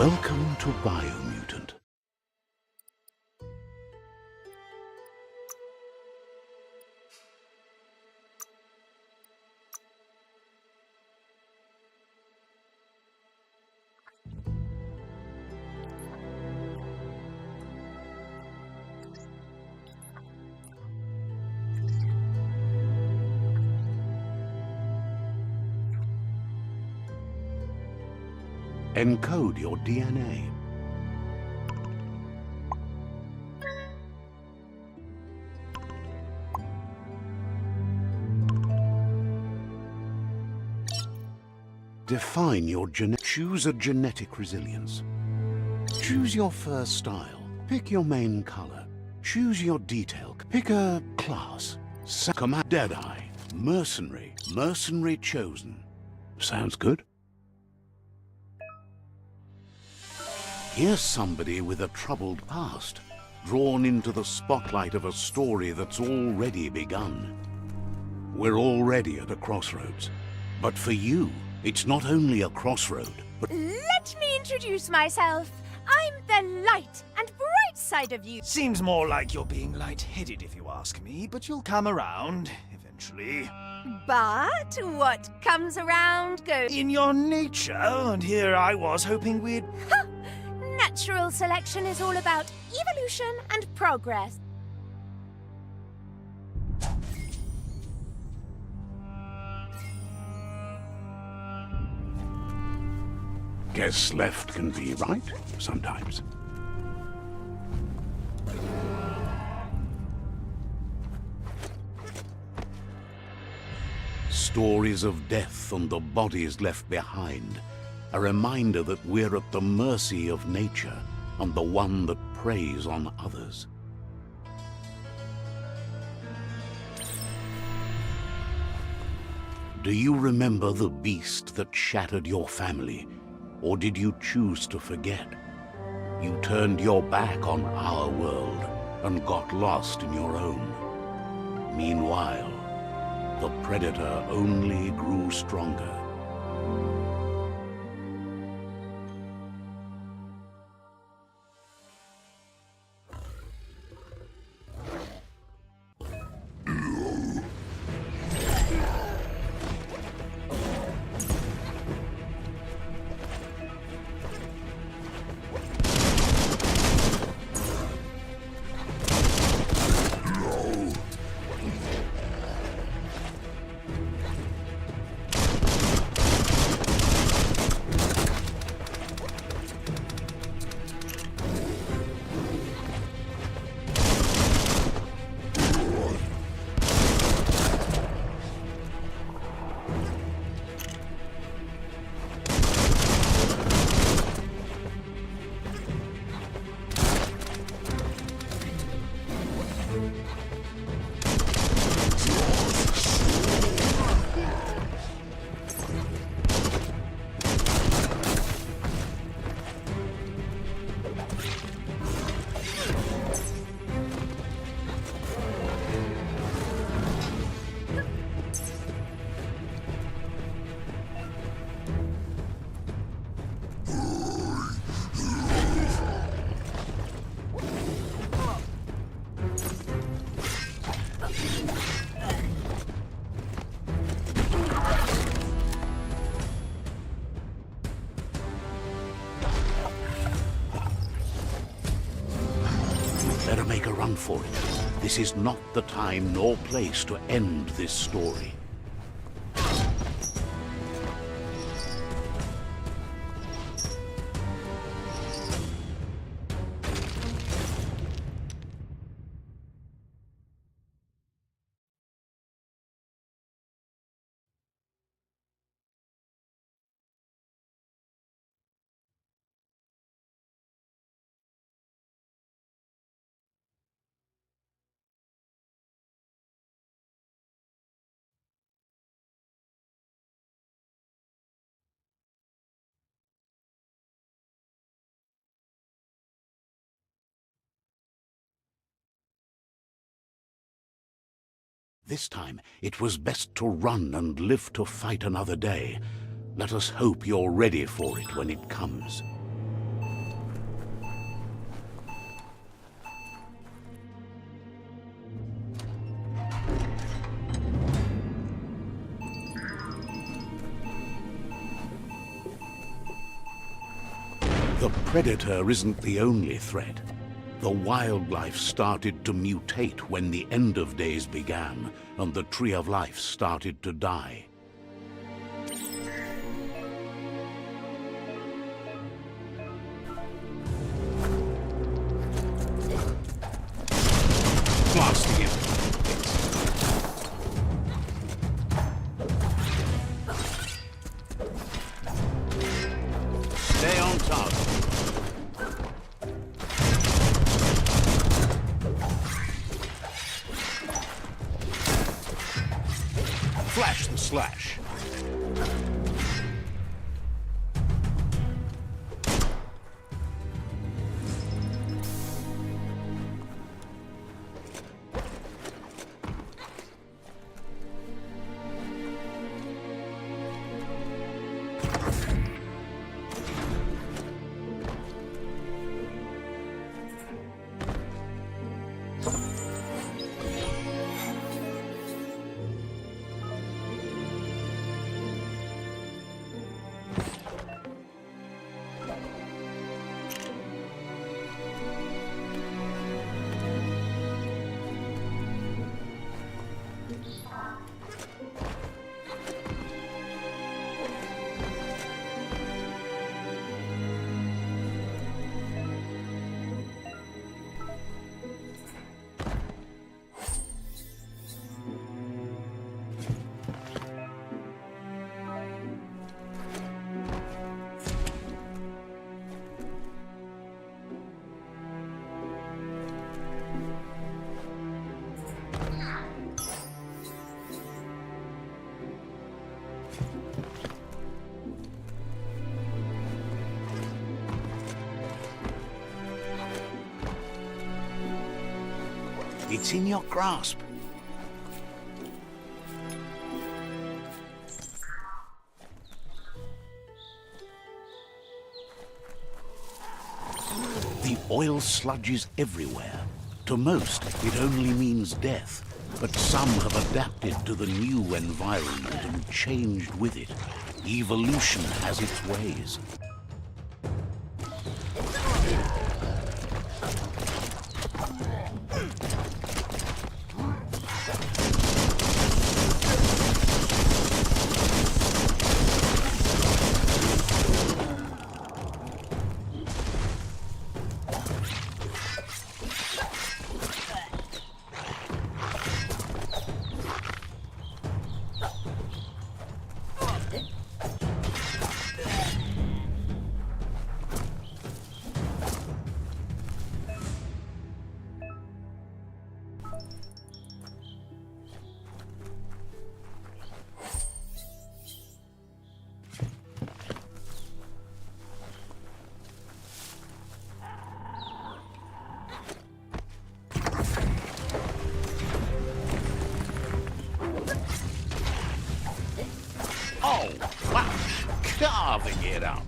Welcome to Biomutant. Encode your DNA. Define your choose a genetic resilience. Choose your first style. Pick your main color. Choose your detail. Pick a class. Command Deadeye. Mercenary. Mercenary chosen. Sounds good? Here's somebody with a troubled past, drawn into the spotlight of a story that's already begun. We're already at a crossroads. But for you, it's not only a crossroad, but... Let me introduce myself. I'm the light and bright side of you. Seems more like you're being light-headed if you ask me, but you'll come around, eventually. But what comes around goes... In your nature, and here I was hoping we'd... Natural selection is all about evolution and progress. Guess left can be right, sometimes. Stories of death and the bodies left behind. A reminder that we're at the mercy of nature and the one that preys on others. Do you remember the beast that shattered your family, or did you choose to forget? You turned your back on our world and got lost in your own. Meanwhile, the predator only grew stronger. Better make a run for it. This is not the time nor place to end this story. This time, it was best to run and live to fight another day. Let us hope you're ready for it when it comes. The predator isn't the only threat. The wildlife started to mutate when the end of days began, and the tree of life started to die. Blasting him. Stay on target. Flash the slash. It's in your grasp. The oil sludges everywhere. To most, it only means death. But some have adapted to the new environment and changed with it. Evolution has its ways. Oh, wow, carving it up.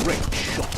Great shot.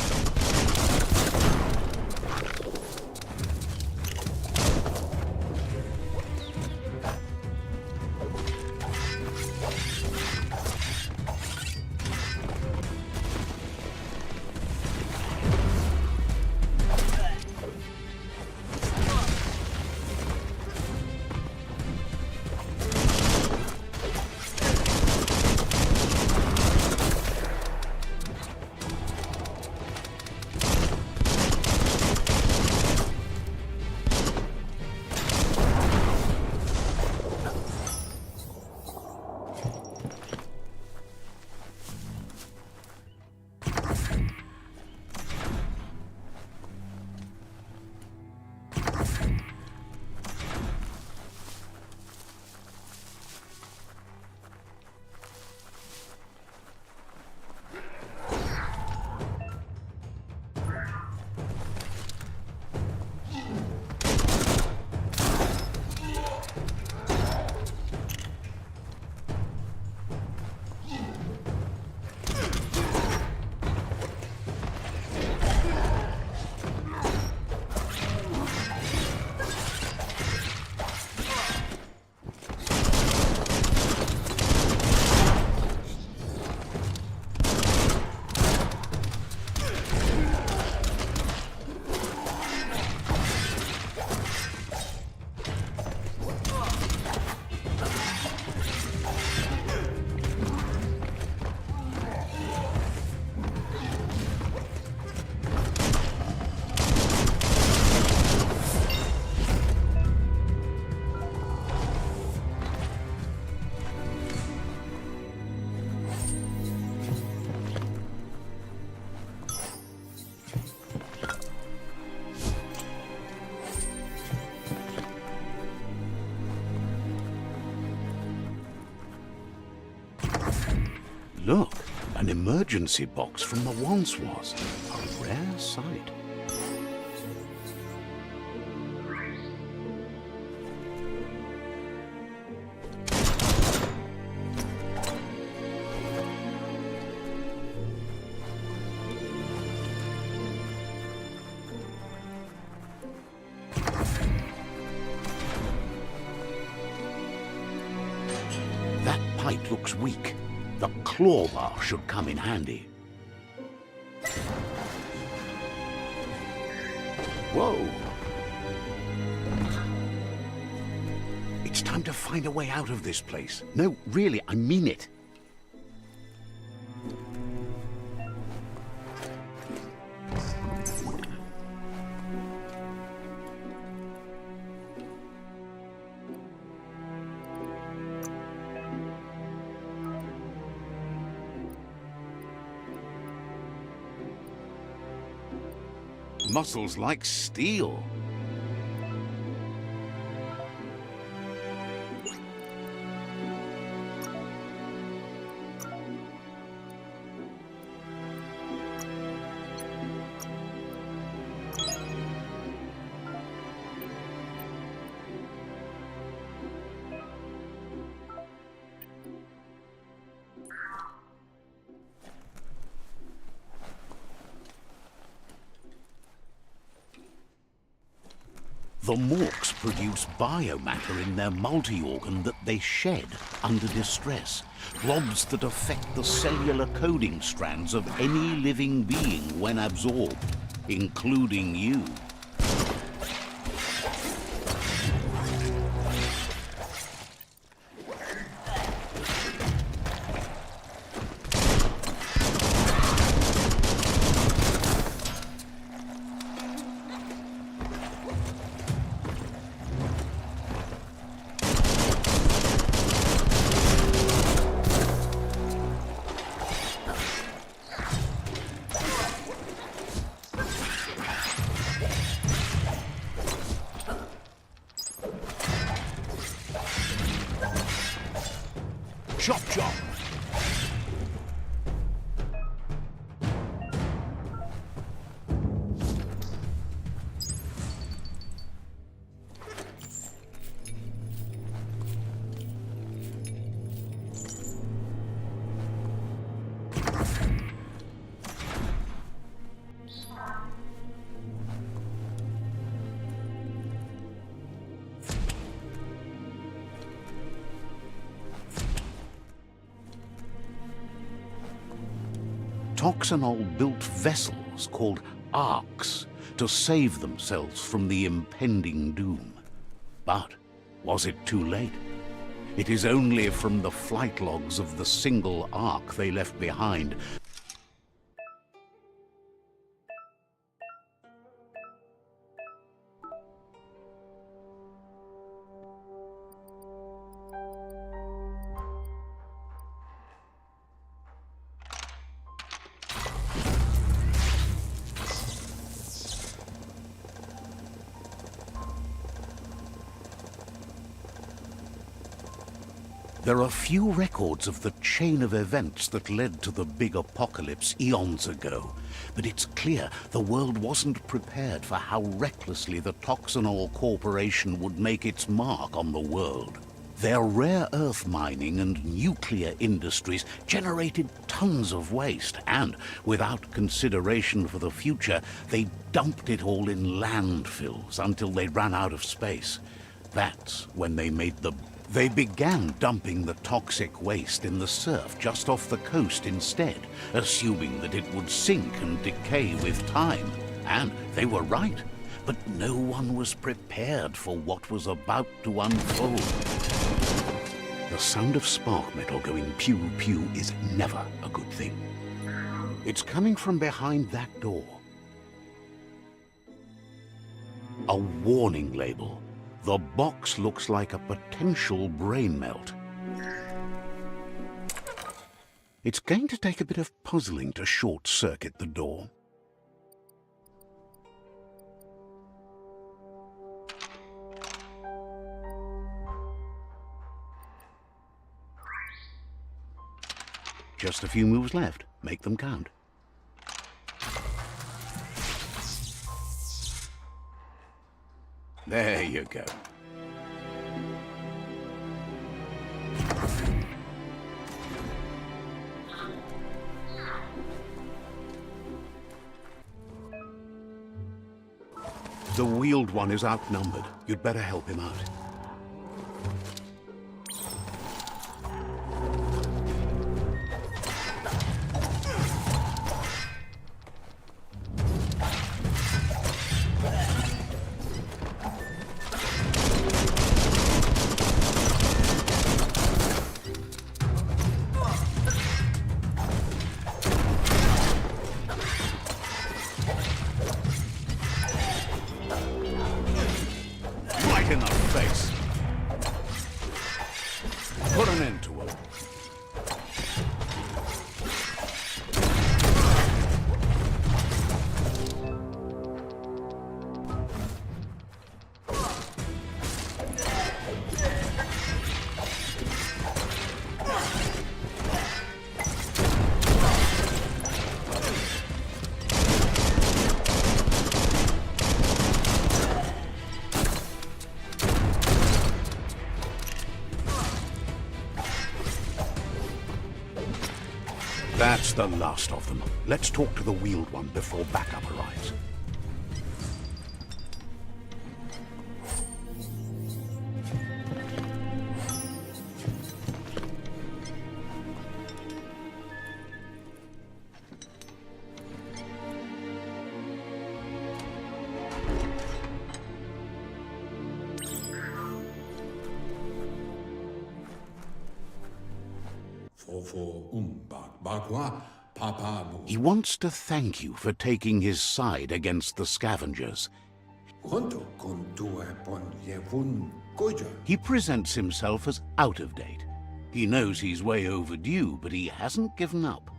Look, an emergency box from the once was. A rare sight. That pipe looks weak. The claw bar should come in handy. Whoa! It's time to find a way out of this place. No, really, I mean it. Muscles like steel. The Morks produce biomatter in their multi-organ that they shed under distress. Blobs that affect the cellular coding strands of any living being when absorbed, including you. Chop chop! Toxanol built vessels called arks to save themselves from the impending doom. But was it too late? It is only from the flight logs of the single ark they left behind There are few records of the chain of events that led to the big apocalypse eons ago, but it's clear the world wasn't prepared for how recklessly the Toxanol Corporation would make its mark on the world. Their rare earth mining and nuclear industries generated tons of waste, and without consideration for the future, they dumped it all in landfills until they ran out of space. That's when they began dumping the toxic waste in the surf just off the coast instead, assuming that it would sink and decay with time. And they were right. But no one was prepared for what was about to unfold. The sound of spark metal going pew-pew is never a good thing. It's coming from behind that door. A warning label. The box looks like a potential brain melt. It's going to take a bit of puzzling to short-circuit the door. Just a few moves left. Make them count. There you go. The wheeled one is outnumbered. You'd better help him out. In the face. Put an end to it. That's the last of them. Let's talk to the wheeled one before backup arrives. He wants to thank you for taking his side against the scavengers. He presents himself as out of date. He knows he's way overdue, but he hasn't given up.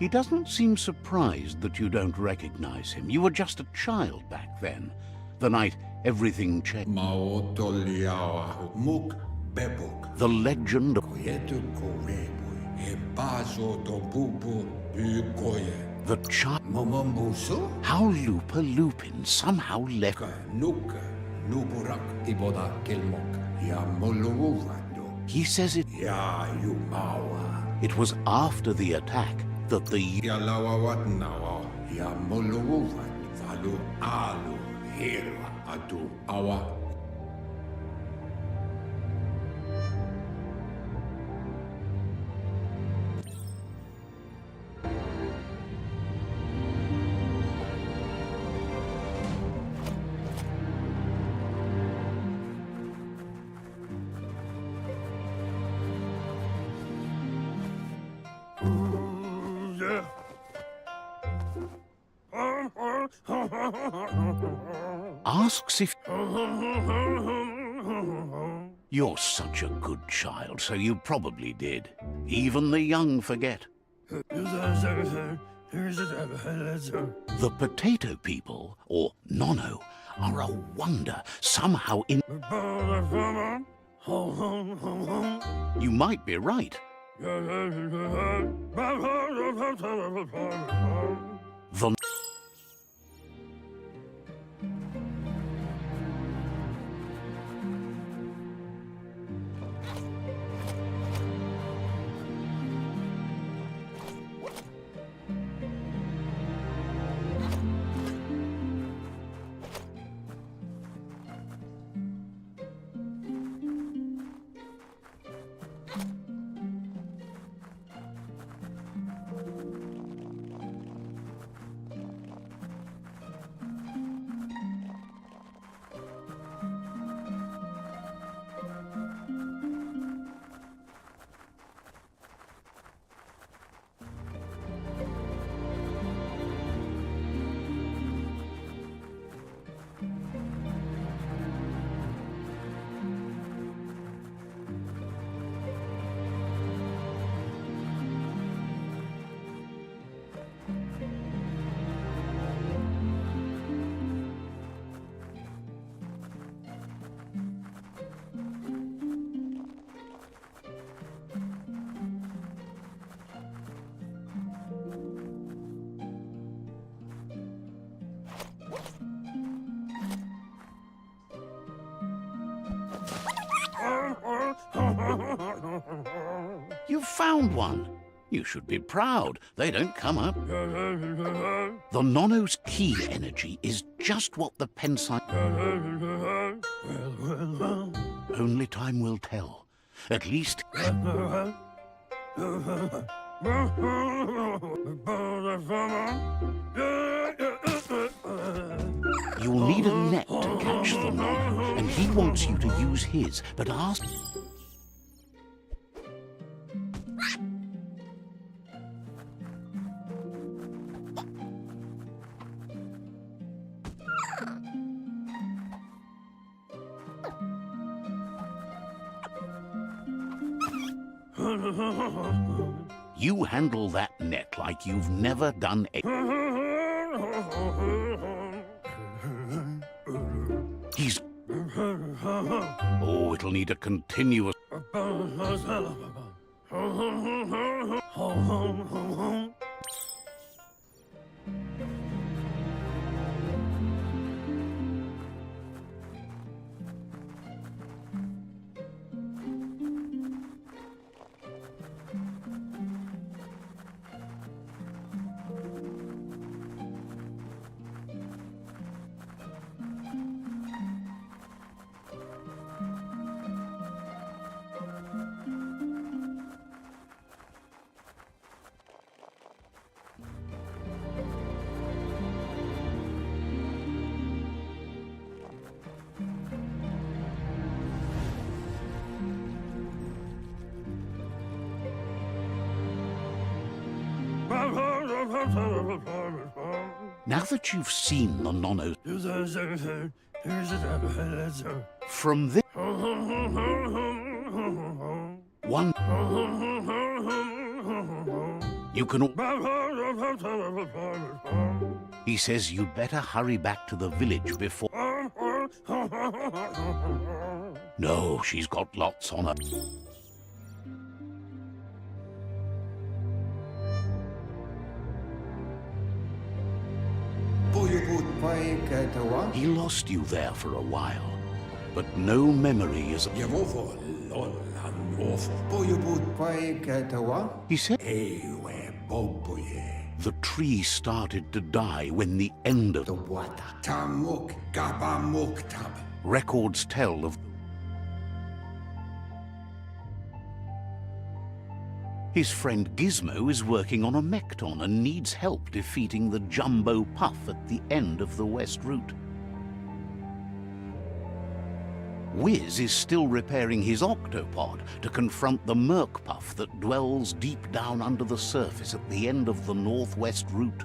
He doesn't seem surprised that you don't recognize him. You were just a child back then, the night everything changed. Bebok. The legend of Koyetu korebui. E bazo do bubu bukoye. the child. Momombusu? How Lupa Lupin somehow left. Nuka. Nuburak iboda kilmok. Ya moluwando. He says Ya yumawa. it was after the attack that the Ya lawawat nawa. Ya moluwan. Falu alu. Hira adu awa. asks if you're such a good child, so you probably did. Even the young forget. The potato people, or Nono, are a wonder. Somehow in... You might be right. The... You found one. You should be proud. They don't come up. The Nono's key energy is just what the Pensai... Only time will tell. At least... You'll need a net to catch the Nono, and he wants you to use his, but ask... You handle that net like you've never done a... He's... Oh, it'll need a continuous... Now that you've seen the Nono... From this... One... You can... He says you'd better hurry back to the village before... No, she's got lots on her. He lost you there for a while, but no memory is... He said the tree started to die when the end of... Records tell of... His friend Gizmo is working on a Mekton and needs help defeating the Jumbo Puff at the end of the West Route. Wiz is still repairing his octopod to confront the Merc Puff that dwells deep down under the surface at the end of the Northwest Route.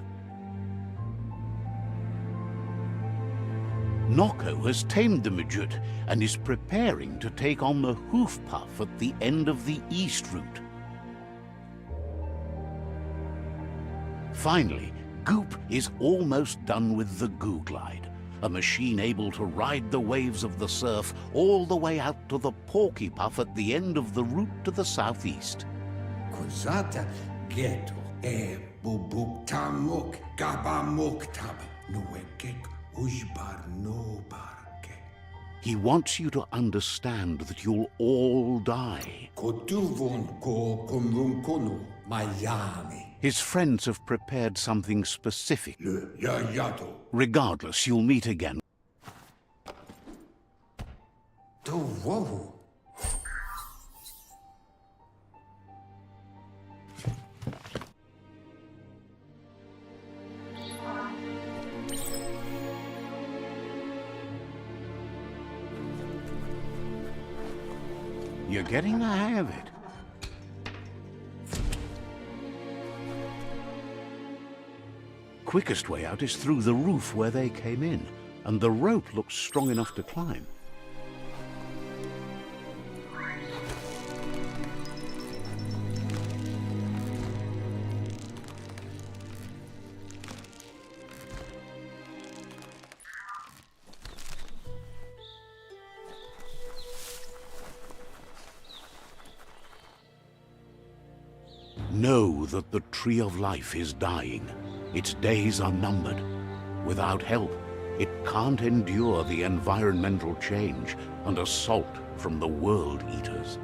Nocco has tamed the midget and is preparing to take on the Hoof Puff at the end of the East Route. Finally, Goop is almost done with the Goo Glide, a machine able to ride the waves of the surf all the way out to the Porky Puff at the end of the route to the southeast. Cosata ghetto e bubuk tamuk gabamuk tab nuekek ujbar no barke. He wants you to understand that you'll all die. Kotuvon ko kumrunkonu Miami. His friends have prepared something specific. Le yayato. Regardless, you'll meet again. Tu wohu. You're getting the hang of it. Quickest way out is through the roof where they came in, and the rope looks strong enough to climb. Know that the Tree of Life is dying. Its days are numbered. Without help, it can't endure the environmental change and assault from the World Eaters.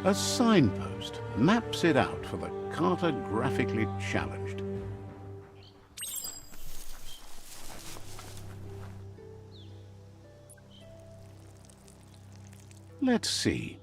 A signpost maps it out for the cartographically challenged. Let's see.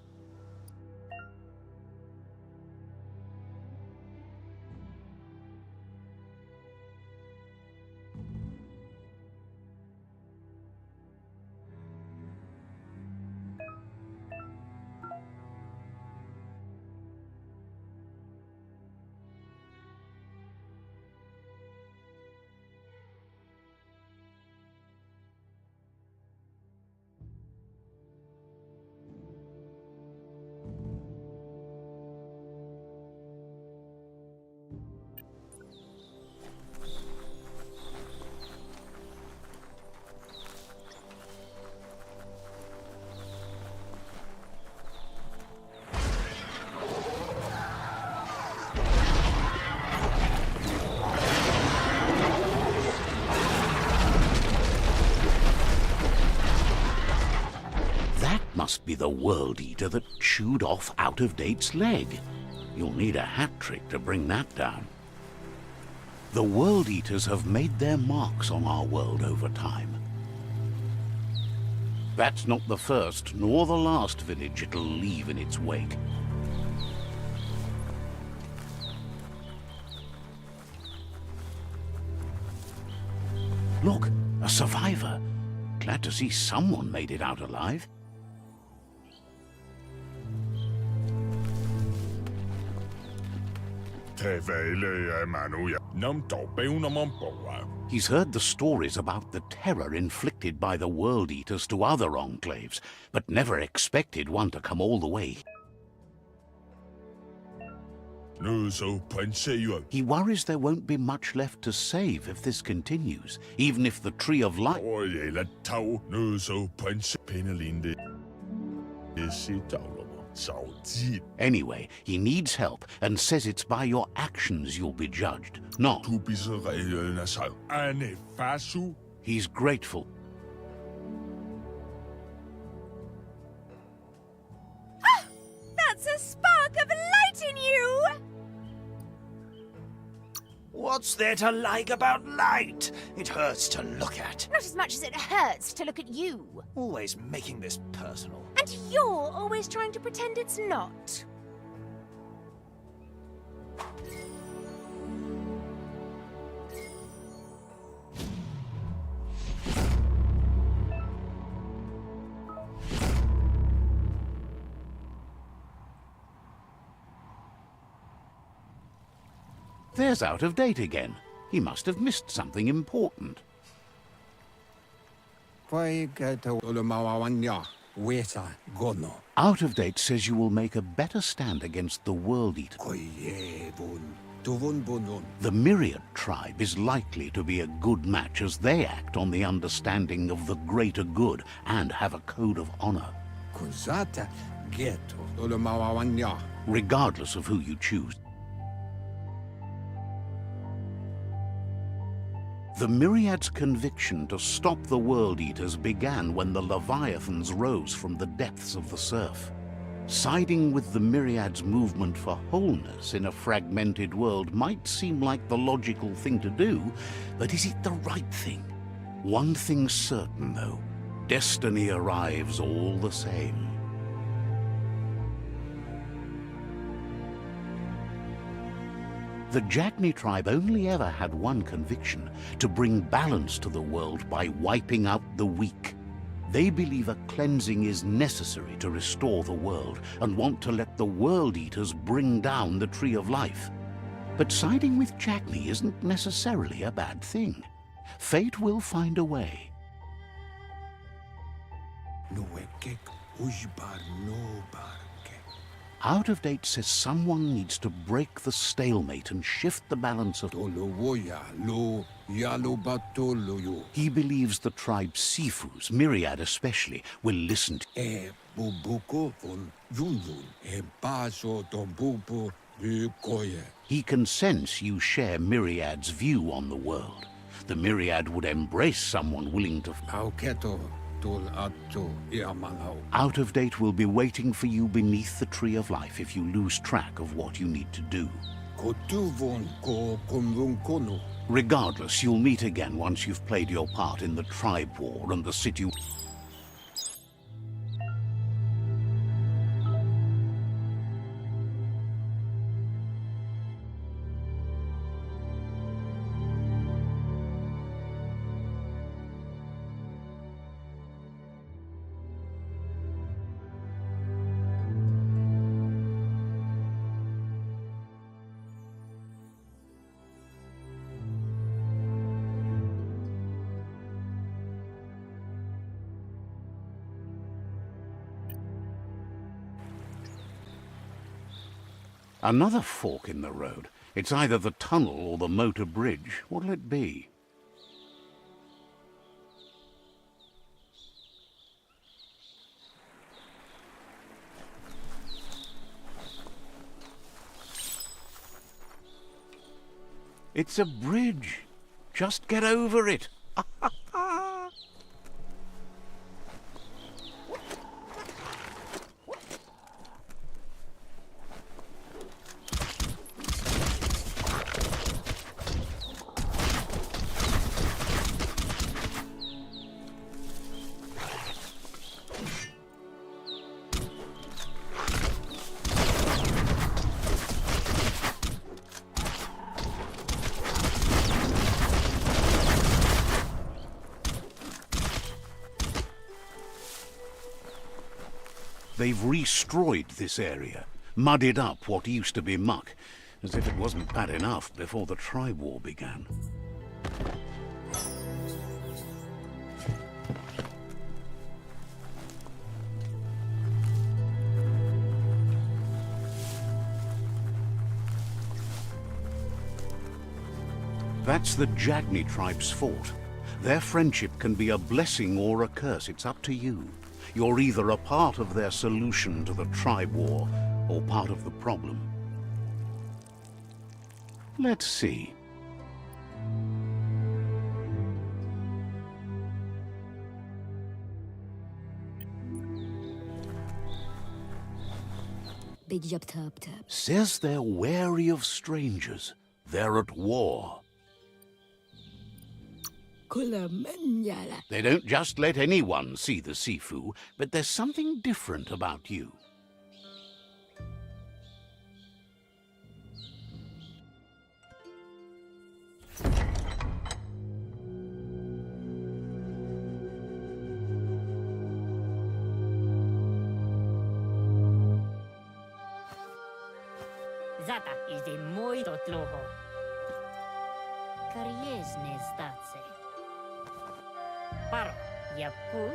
Must be the World Eater that chewed off Out-of-Date's leg. You'll need a hat trick to bring that down. The World Eaters have made their marks on our world over time. That's not the first nor the last village it'll leave in its wake. Look, a survivor. Glad to see someone made it out alive. He's heard the stories about the terror inflicted by the World Eaters to other enclaves, but never expected one to come all the way. He worries there won't be much left to save if this continues, even if the Tree of Life... Anyway, he needs help and says it's by your actions you'll be judged, not... He's grateful. Ah! That's a spark of light in you! What's there to like about light? It hurts to look at. Not as much as it hurts to look at you. Always making this personal. And you're always trying to pretend it's not. There's Out of Date again. He must have missed something important. Out of Date says you will make a better stand against the World Eater. The Myriad tribe is likely to be a good match as they act on the understanding of the greater good and have a code of honor. Regardless of who you choose. The Myriad's conviction to stop the World Eaters began when the Leviathans rose from the depths of the surf. Siding with the Myriad's movement for wholeness in a fragmented world might seem like the logical thing to do, but is it the right thing? One thing's certain, though. Destiny arrives all the same. The Jagni tribe only ever had one conviction: to bring balance to the world by wiping out the weak. They believe a cleansing is necessary to restore the world and want to let the World Eaters bring down the Tree of Life. But siding with Jagni isn't necessarily a bad thing. Fate will find a way. Out of Date says someone needs to break the stalemate and shift the balance of... He believes the tribe's Sifus, Myriad especially, will listen to... He can sense you share Myriad's view on the world. The Myriad would embrace someone willing to... Out of Date will be waiting for you beneath the Tree of Life if you lose track of what you need to do. Regardless, you'll meet again once you've played your part in the tribe war and the city... Another fork in the road. It's either the tunnel or the motor bridge. What'll it be? It's a bridge. Just get over it. They've destroyed this area, muddied up what used to be muck, as if it wasn't bad enough before the tribe war began. That's the Jagni tribe's fort. Their friendship can be a blessing or a curse. It's up to you. You're either a part of their solution to the tribe war or part of the problem. Let's see. Big job top. Says they're wary of strangers. They're at war. They don't just let anyone see the Sifu, but there's something different about you. Zata is de moi tot loho. Kariesne stace. Paro, ya put.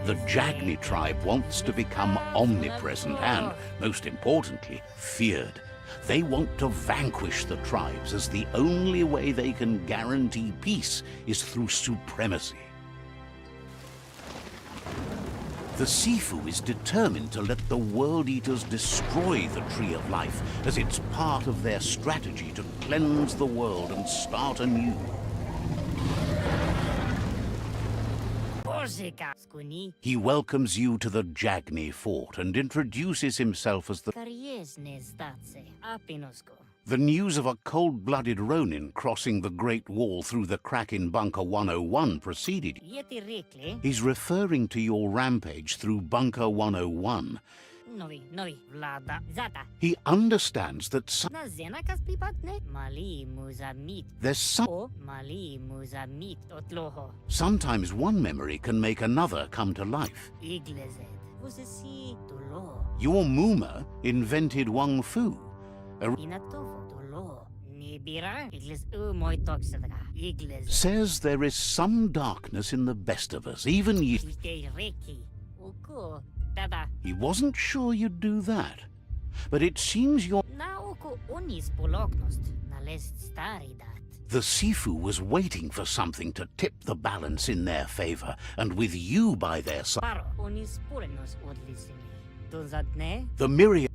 The Jagni tribe wants to become omnipresent and, most importantly, feared. They want to vanquish the tribes, as the only way they can guarantee peace is through supremacy. The Sifu is determined to let the World Eaters destroy the Tree of Life, as it's part of their strategy to cleanse the world and start anew. He welcomes you to the Jagni fort and introduces himself as the news of a cold-blooded Ronin crossing the Great Wall through the crack in Bunker 101 preceded you. He's referring to your rampage through Bunker 101. He understands that sometimes one memory can make another come to life. Your Muma invented Wang Fu. Says there is some darkness in the best of us, even you. He wasn't sure you'd do that, but it seems you're... The Sifu was waiting for something to tip the balance in their favor, and with you by their side, the myriad...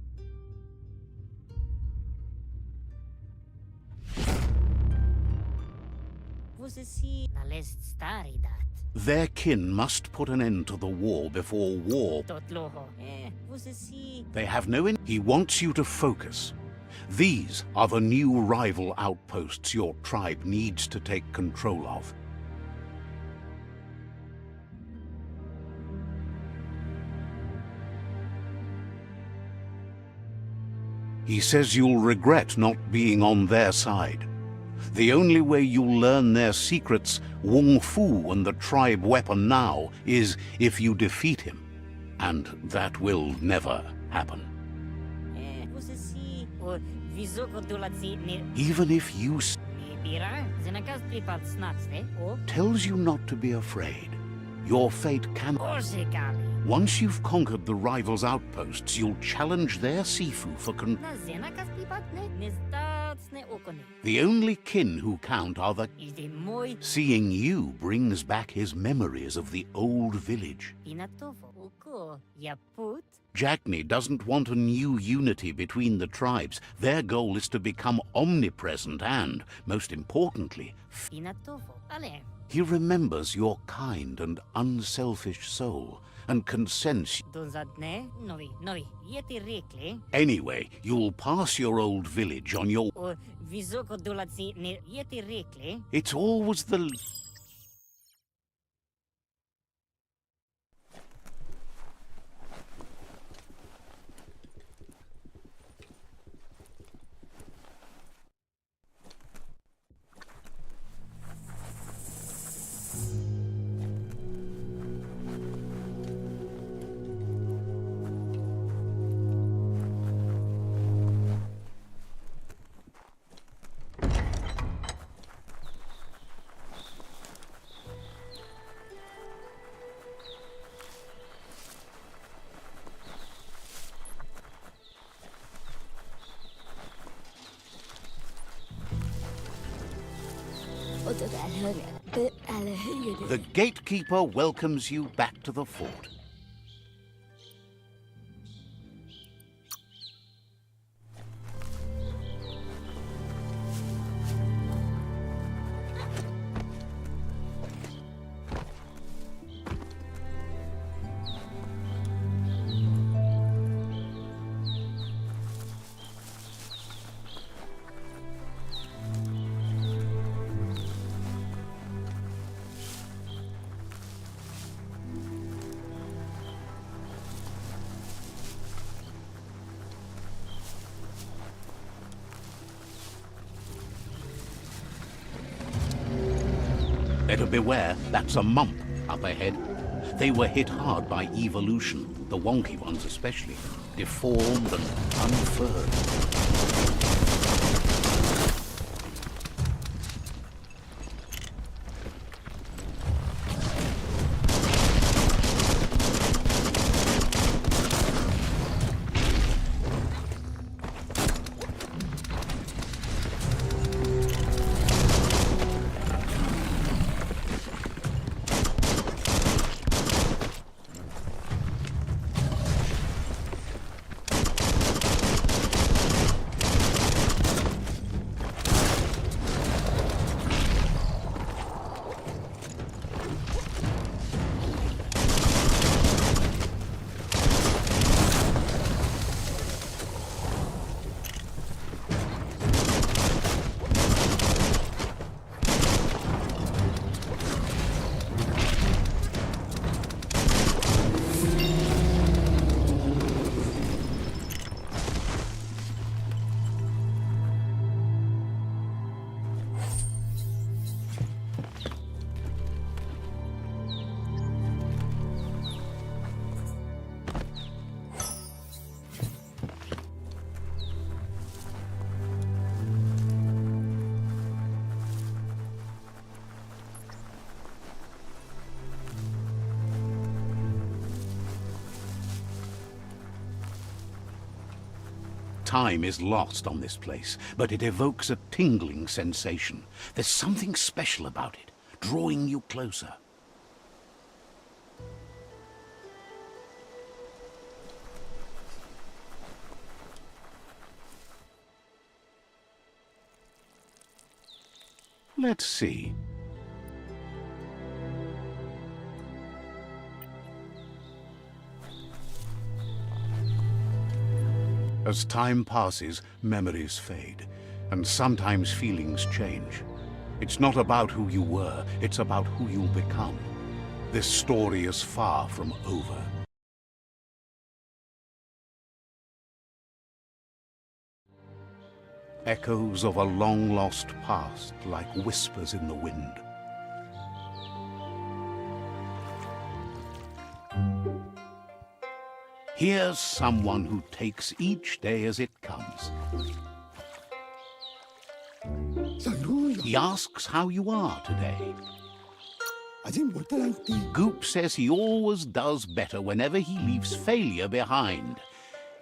Their kin must put an end to the war before war. They have no... He wants you to focus. These are the new rival outposts your tribe needs to take control of. He says you'll regret not being on their side. The only way you'll learn their secrets, Wung Fu and the tribe weapon now, is if you defeat him. And that will never happen. Even if you... tells you not to be afraid. Your fate can... Once you've conquered the rivals' outposts, you'll challenge their Sifu for The only kin who count are the... Seeing you brings back his memories of the old village. Jagni doesn't want a new unity between the tribes. Their goal is to become omnipresent and, most importantly, he remembers your kind and unselfish soul and can sense... Anyway, you'll pass your old village on your... It's always the... The gatekeeper welcomes you back to the fort. Better beware, that's a mump up ahead. They were hit hard by evolution, the wonky ones especially, deformed and unfurred. Time is lost on this place, but it evokes a tingling sensation. There's something special about it, drawing you closer. Let's see. As time passes, memories fade, and sometimes feelings change. It's not about who you were, it's about who you'll become. This story is far from over. Echoes of a long-lost past, like whispers in the wind. Here's someone who takes each day as it comes. He asks how you are today. Goop says he always does better whenever he leaves failure behind.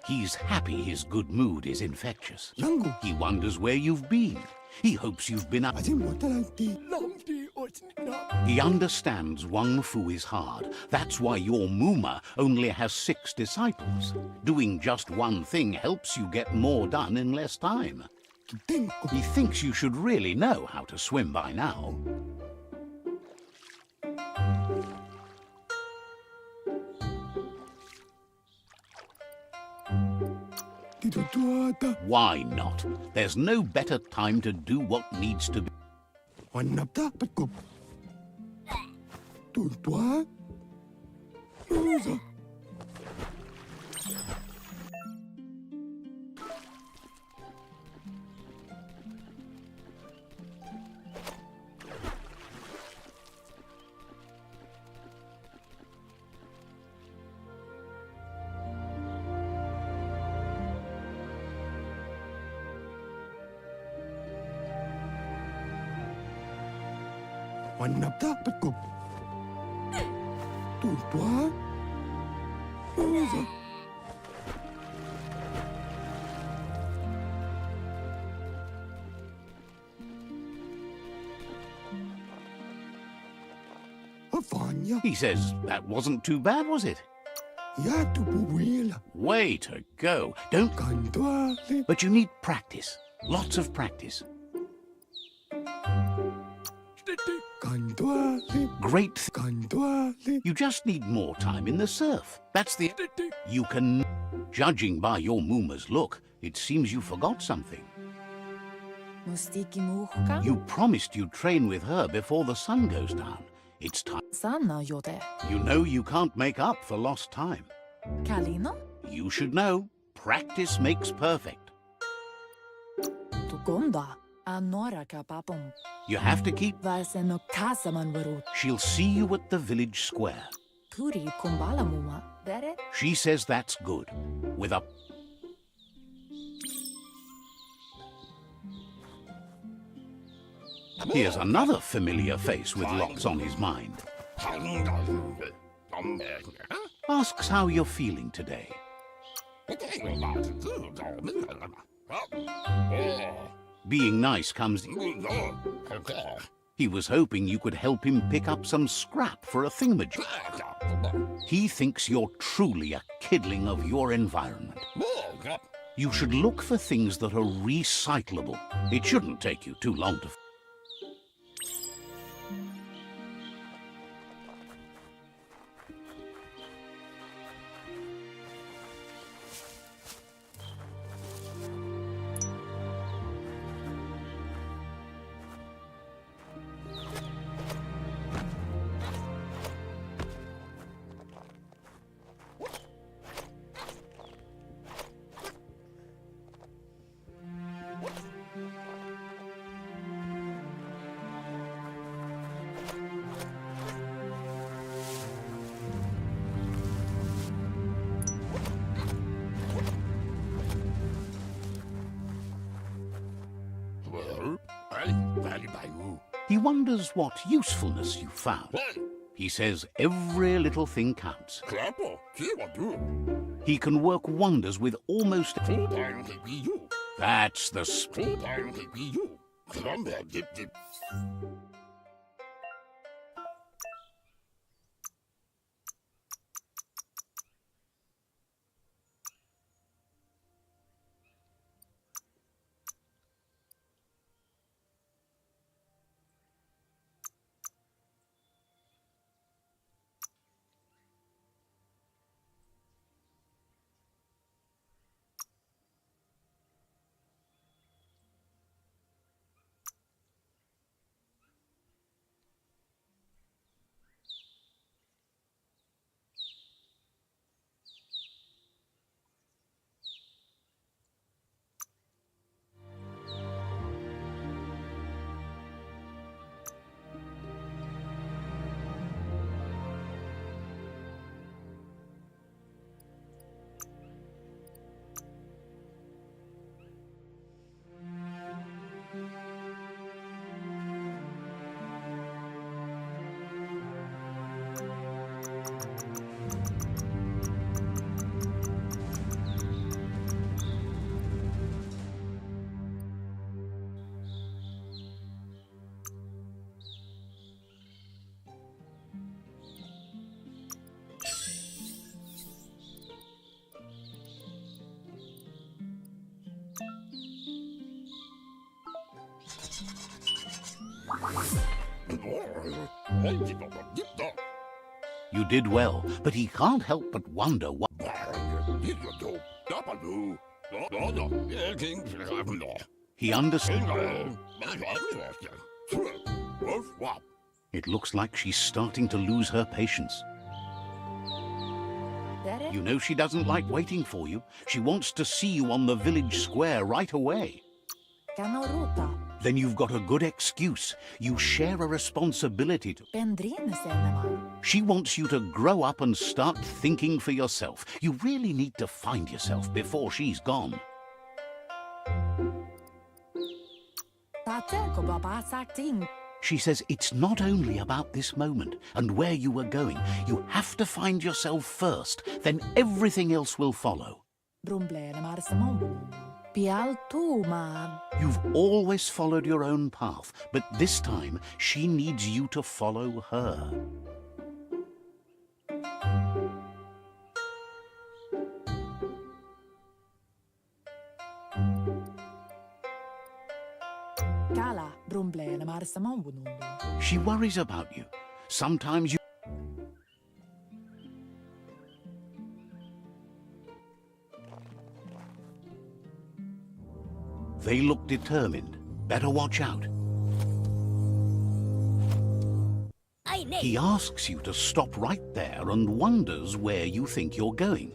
He's happy his good mood is infectious. He wonders where you've been. He hopes you've been up. He understands Wang Fu is hard. That's why your Muma only has 6 disciples. Doing just one thing helps you get more done in less time. He thinks you should really know how to swim by now. Why not? There's no better time to do what needs to be. Vanya, He says that wasn't too bad, was it? Yatu Buwila, Way to go. Don't... Kandwale, But you need practice. Lots of practice. Kandwale, Great. Kandwale. You just need more time in the surf. That's the... You can... Judging by your Mooma's look, it seems you forgot something. Mustiki muhka? You promised you'd train with her before the sun goes down. It's time. Sana jode. You know you can't make up for lost time. Kalino? You should know. Practice makes perfect. Tukonda. Anora kapapom. You have to keep... Varseno kasaman varut. She'll see you at the village square. Turi kumbala muma. Dere? She says that's good. With a... Here's another familiar face with lots on his mind. Asks how you're feeling today. Being nice comes... He was hoping you could help him pick up some scrap for a thingamajig. He thinks you're truly a kidling of your environment. You should look for things that are recyclable. It shouldn't take you too long to... He wonders what usefulness you found. He says every little thing counts. He can work wonders with almost... That's the spirit. You did well, but he can't help but wonder what... He understands. It looks like she's starting to lose her patience. Dere? You know she doesn't like waiting for you. She wants to see you on the village square right away. Kanoruta. Then you've got a good excuse. You share a responsibility to... Pendrine senema. She wants you to grow up and start thinking for yourself. You really need to find yourself before she's gone. Tate ko baba sakting. She says it's not only about this moment and where you were going. You have to find yourself first, then everything else will follow. Brumblene marsamon. Pial tu ma. You've always followed your own path, but this time she needs you to follow her. Kala, problema marsamon. She worries about you. Sometimes you... They look determined. Better watch out. He asks you to stop right there and wonders where you think you're going.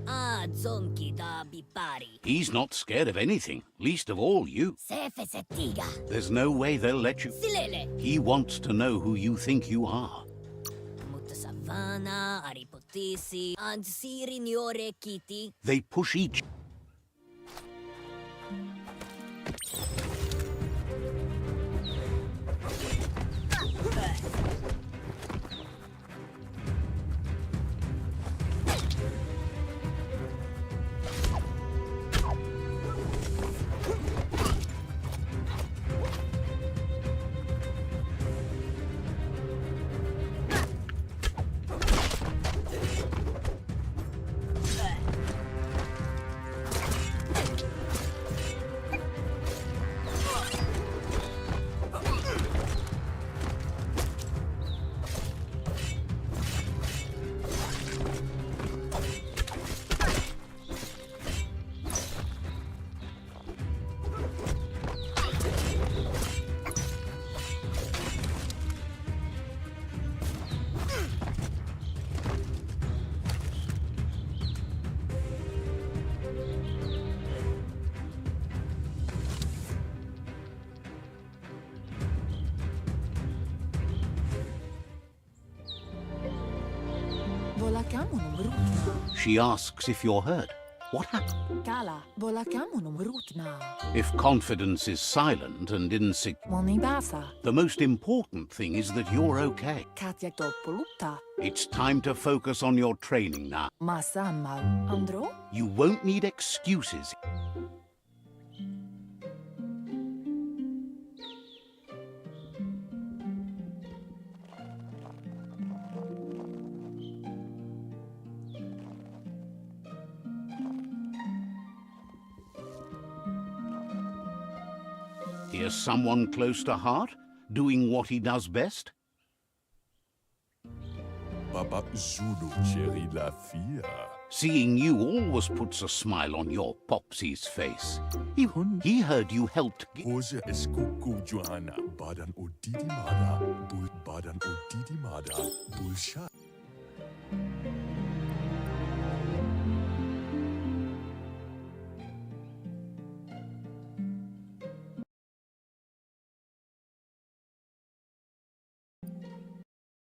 Ah, zonki da bipari. He's not scared of anything, least of all you. Sefesetiga. There's no way they'll let you. Silele. He wants to know who you think you are. Mutta savana, aripotisi, ansiri niore kiti. They push each... Volakamunum rutna. She asks if you're hurt. What happened? Kala, volakamunum rutna. If confidence is silent and insecure, Monibasa. the most important thing is that you're okay. Katja topolutta. It's time to focus on your training now. Masama. Andro? You won't need excuses. Here's someone close to heart, doing what he does best. Papa Zulu, chérie la fille. Seeing you always puts a smile on your Popsy's face. He heard you helped... Hose es kuku Johanna, badan o didi mada, badan o didi mada, bulsha.